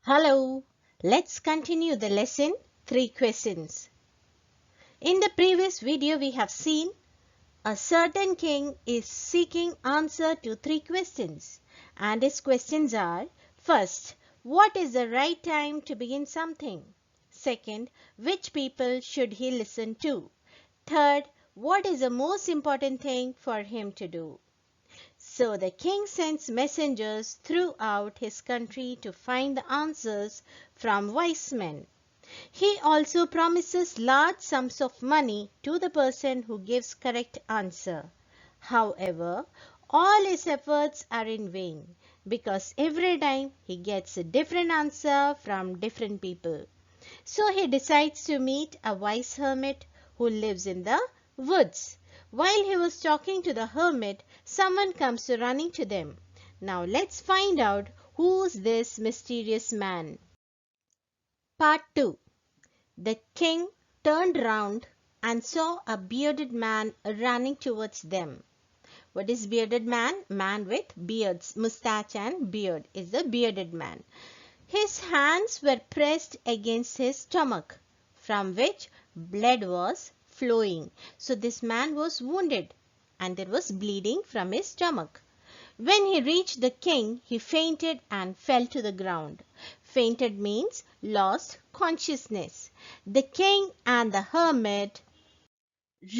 Hello, let's continue the lesson 3 questions. In the previous video we have seen a certain king is seeking answer to 3 questions and his questions are: first, what is the right time to begin something? Second, which people should he listen to? Third, what is the most important thing for him to do? So the king sends messengers throughout his country to find the answers from wise men. He also promises large sums of money to the person who gives correct answer. However, all his efforts are in vain because every time he gets a different answer from different people. So he decides to meet a wise hermit who lives in the woods. While he was talking to the hermit, someone comes running to them. Now let's find out who's this mysterious man. Part 2. The king turned round and saw a bearded man running towards them. What is bearded man? Man with beards, mustache and beard is the bearded man. His hands were pressed against his stomach, from which blood was flowing. So this man was wounded and there was bleeding from his stomach. When he reached the king, he fainted and fell to the ground. Fainted means lost consciousness. The king and the hermit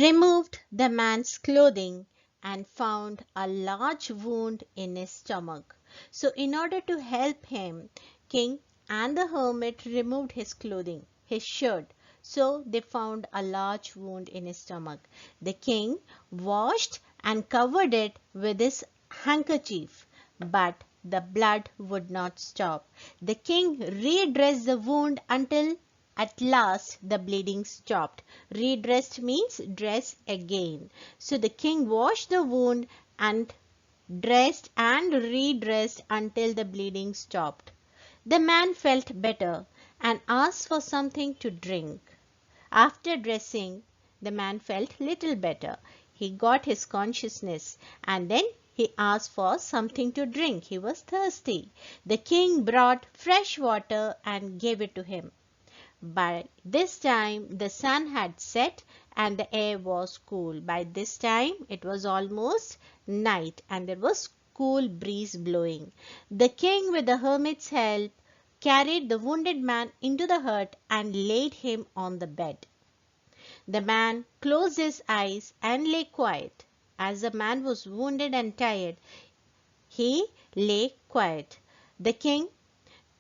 removed the man's clothing and found a large wound in his stomach. So in order to help him, king and the hermit removed his clothing, his shirt. So they found a large wound in his stomach. The king washed and covered it with his handkerchief, but the blood would not stop. The king redressed the wound until at last the bleeding stopped. Redressed means dress again. So the king washed the wound and dressed and redressed until the bleeding stopped. The man felt better and asked for something to drink. After dressing, the man felt little better. He got his consciousness and then he asked for something to drink. He was thirsty. The king brought fresh water and gave it to him. By this time the sun had set and the air was cool. By this time it was almost night and there was cool breeze blowing. The king, with the hermit's help, carried the wounded man into the hut and laid him on the bed. The man closed his eyes and lay quiet. As the man was wounded and tired, he lay quiet. The king,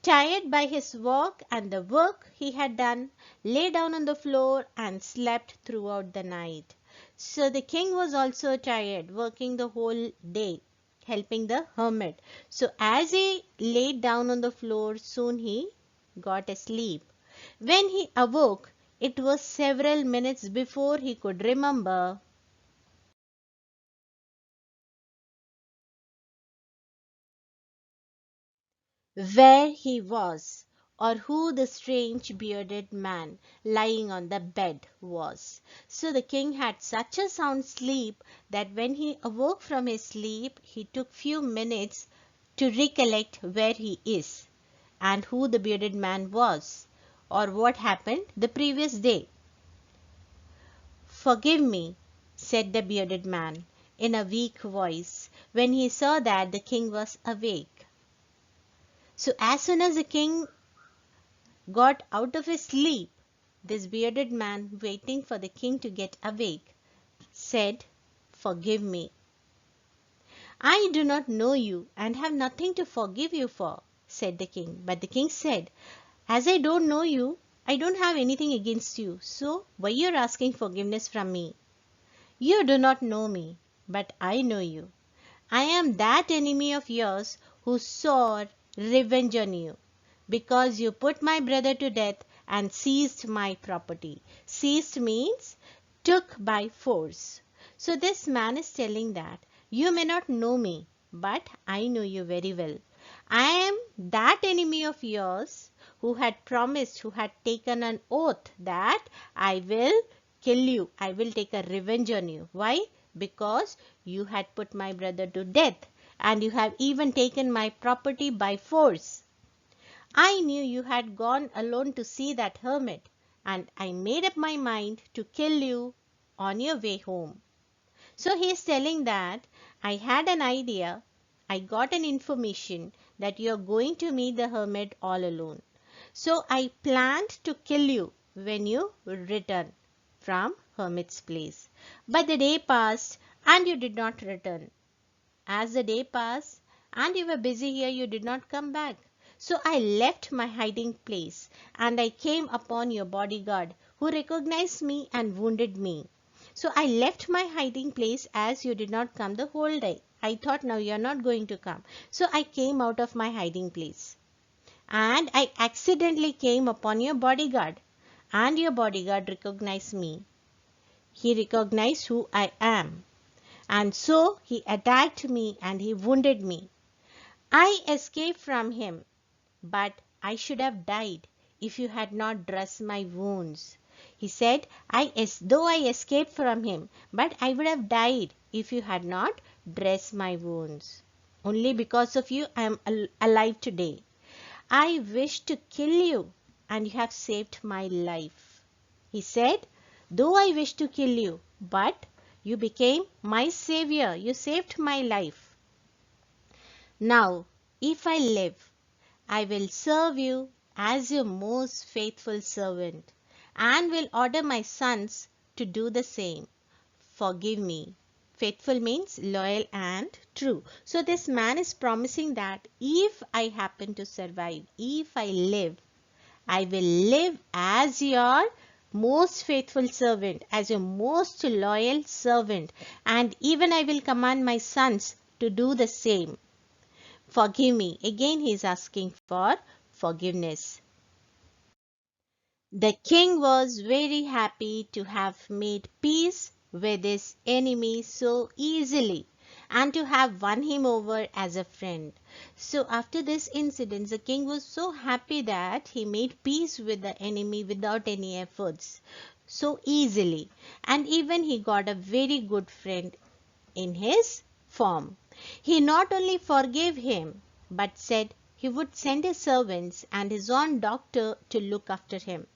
tired by his walk and the work he had done, lay down on the floor and slept throughout the night. So the king was also tired, working the whole day, helping the hermit. So as he laid down on the floor, soon he got asleep. When he awoke, it was several minutes before he could remember where he was or who the strange bearded man lying on the bed was. So the king had such a sound sleep that when he awoke from his sleep, he took few minutes to recollect where he is and who the bearded man was or what happened the previous day. "Forgive me," said the bearded man in a weak voice when he saw that the king was awake. So as soon as the king got out of his sleep, this bearded man, waiting for the king to get awake, said, "Forgive me." "I do not know you and have nothing to forgive you for," said the king. But the king said, "As I don't know you, I don't have anything against you. So why you're asking forgiveness from me? You do not know me, but I know you. I am that enemy of yours who swore revenge on you, because you put my brother to death and seized my property." Seized means took by force. So this man is telling that you may not know me, but I know you very well. I am that enemy of yours who had promised, who had taken an oath that I will kill you. I will take a revenge on you. Why? Because you had put my brother to death and you have even taken my property by force. I knew you had gone alone to see that hermit, and I made up my mind to kill you on your way home. So he is telling that I had an idea, I got an information that you are going to meet the hermit all alone. So I planned to kill you when you return from hermit's place. But the day passed and you did not return. As the day passed and you were busy here, you did not come back. So I left my hiding place and I came upon your bodyguard who recognized me and wounded me. So I left my hiding place as you did not come the whole day. I thought now you are not going to come. So I came out of my hiding place. And I accidentally came upon your bodyguard. And your bodyguard recognized me. He recognized who I am. And so he attacked me and he wounded me. I escaped from him, but I should have died if you had not dressed my wounds. He said, though I escaped from him, but I would have died if you had not dressed my wounds. Only because of you I am alive today. I wished to kill you and you have saved my life. He said, though I wished to kill you, but you became my savior. You saved my life. Now, if I live, I will serve you as your most faithful servant and will order my sons to do the same. Forgive me. Faithful means loyal and true. So this man is promising that if I happen to survive, if I live, I will live as your most faithful servant, as your most loyal servant, and even I will command my sons to do the same. Forgive me. Again he is asking for forgiveness. The king was very happy to have made peace with his enemy so easily and to have won him over as a friend. So after this incident, the king was so happy that he made peace with the enemy without any efforts, so easily. And even he got a very good friend in his form. He not only forgave him, but said he would send his servants and his own doctor to look after him.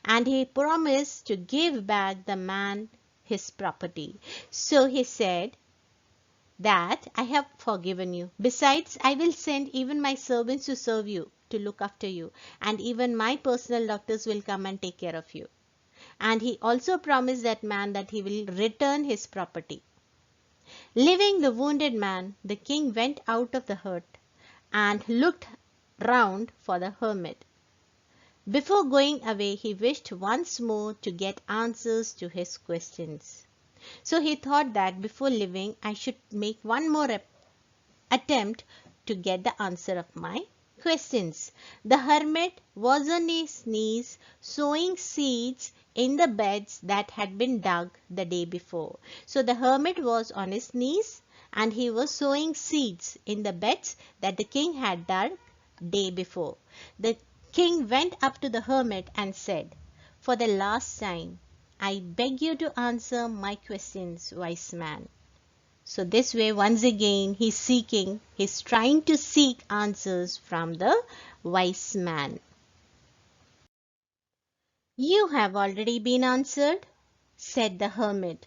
And he promised to give back the man his property. So he said that I have forgiven you. Besides, I will send even my servants to serve you, to look after you. And even my personal doctors will come and take care of you. And he also promised that man that he will return his property. Leaving the wounded man, the king went out of the hut and looked round for the hermit. Before going away, he wished once more to get answers to his questions. So he thought that before leaving, I should make one more attempt to get the answer of my questions. The hermit was on his knees sowing seeds in the beds that had been dug the day before. So the hermit was on his knees and he was sowing seeds in the beds that the king had dug day before. The king went up to the hermit and said, "For the last time, I beg you to answer my questions, wise man." So this way, once again, he's trying to seek answers from the wise man. "You have already been answered," said the hermit,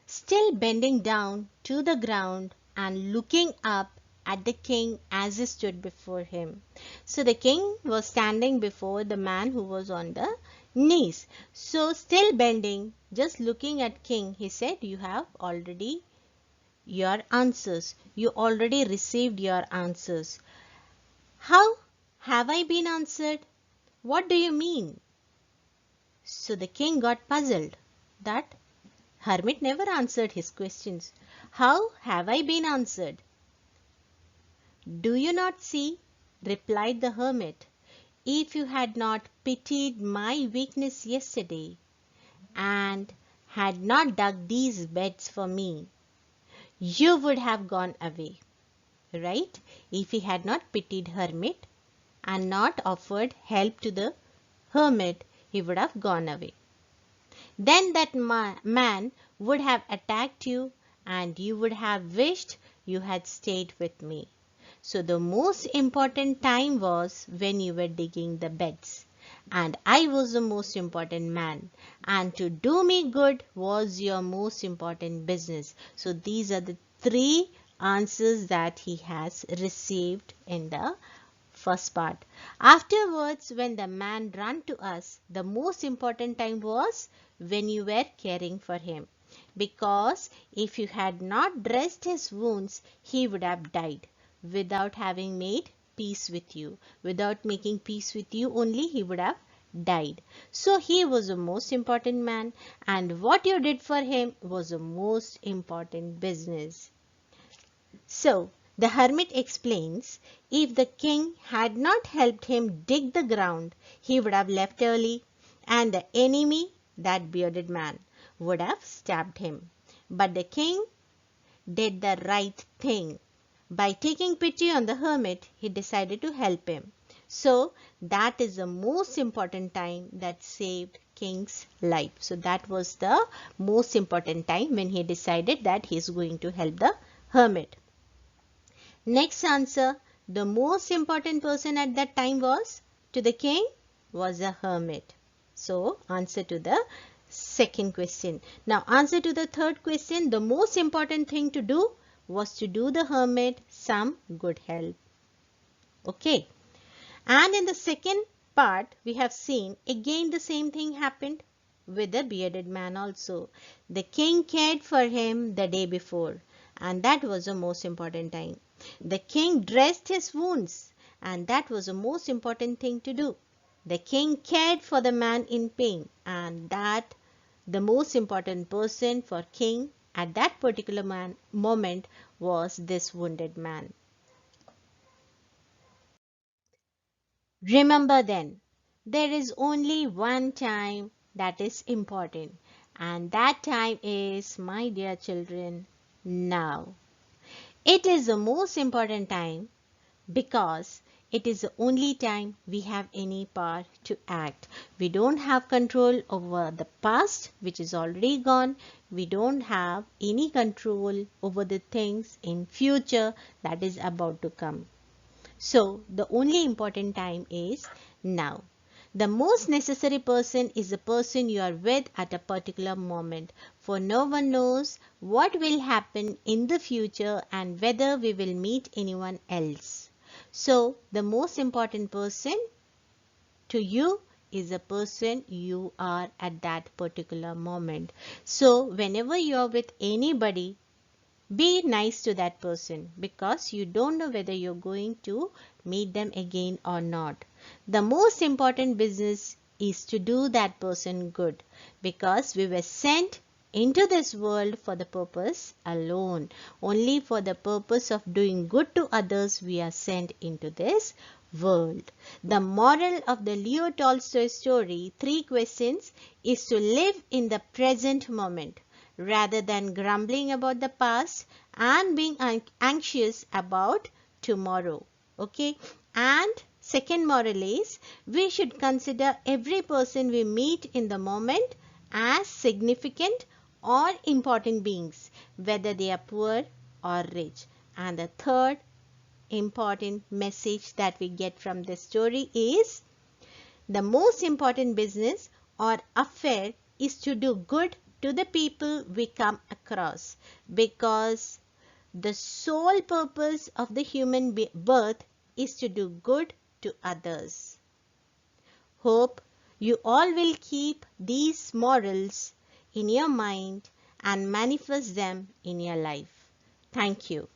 still bending down to the ground and looking up at the king as he stood before him. So the king was standing before the man who was on the knees. So still bending, just looking at king, he said, "You have already your answers. You already received your answers." "How have I been answered? What do you mean?" So the king got puzzled. That hermit never answered his questions. "How have I been answered?" "Do you not see?" replied the hermit. "If you had not pitied my weakness yesterday and had not dug these beds for me, you would have gone away." Right? If he had not pitied hermit and not offered help to the hermit, he would have gone away. Then that man would have attacked you and you would have wished you had stayed with me. So the most important time was when you were digging the beds. And I was the most important man. And to do me good was your most important business. So these are the three answers that he has received in the first part. Afterwards, when the man ran to us, the most important time was when you were caring for him. Because if you had not dressed his wounds, he would have died without having made peace with you. Without making peace with you only, he would have died. So he was the most important man, and what you did for him was the most important business. So the hermit explains, if the king had not helped him dig the ground, he would have left early, and the enemy, that bearded man, would have stabbed him. But the king did the right thing. By taking pity on the hermit, he decided to help him. So that is the most important time that saved king's life. So that was the most important time when he decided that he is going to help the hermit. Next answer, the most important person at that time was to the king was a hermit. So answer to the second question. Now answer to the third question, the most important thing to do was to do the hermit some good help. Okay. And in the second part, we have seen again the same thing happened with the bearded man also. The king cared for him the day before, and that was the most important time. The king dressed his wounds, and that was the most important thing to do. The king cared for the man in pain, and that the most important person for king at that particular moment was this wounded man. Remember then, there is only one time that is important, and that time is, my dear children, now. It is the most important time because it is the only time we have any power to act. We don't have control over the past, which is already gone. We don't have any control over the things in future that is about to come. So the only important time is now. The most necessary person is the person you are with at a particular moment, for no one knows what will happen in the future and whether we will meet anyone else. So the most important person to you is the person you are at that particular moment. So whenever you are with anybody, be nice to that person because you don't know whether you're going to meet them again or not. The most important business is to do that person good because we were sent into this world for the purpose alone. Only for the purpose of doing good to others we are sent into this world. The moral of the Leo Tolstoy story, 3 questions, is to live in the present moment rather than grumbling about the past and being anxious about tomorrow. Okay. And second moral is we should consider every person we meet in the moment as significant or important beings, whether they are poor or rich. And the third important message that we get from this story is the most important business or affair is to do good to the people we come across, because the sole purpose of the human birth is to do good to others. Hope you all will keep these morals in your mind and manifest them in your life. Thank you.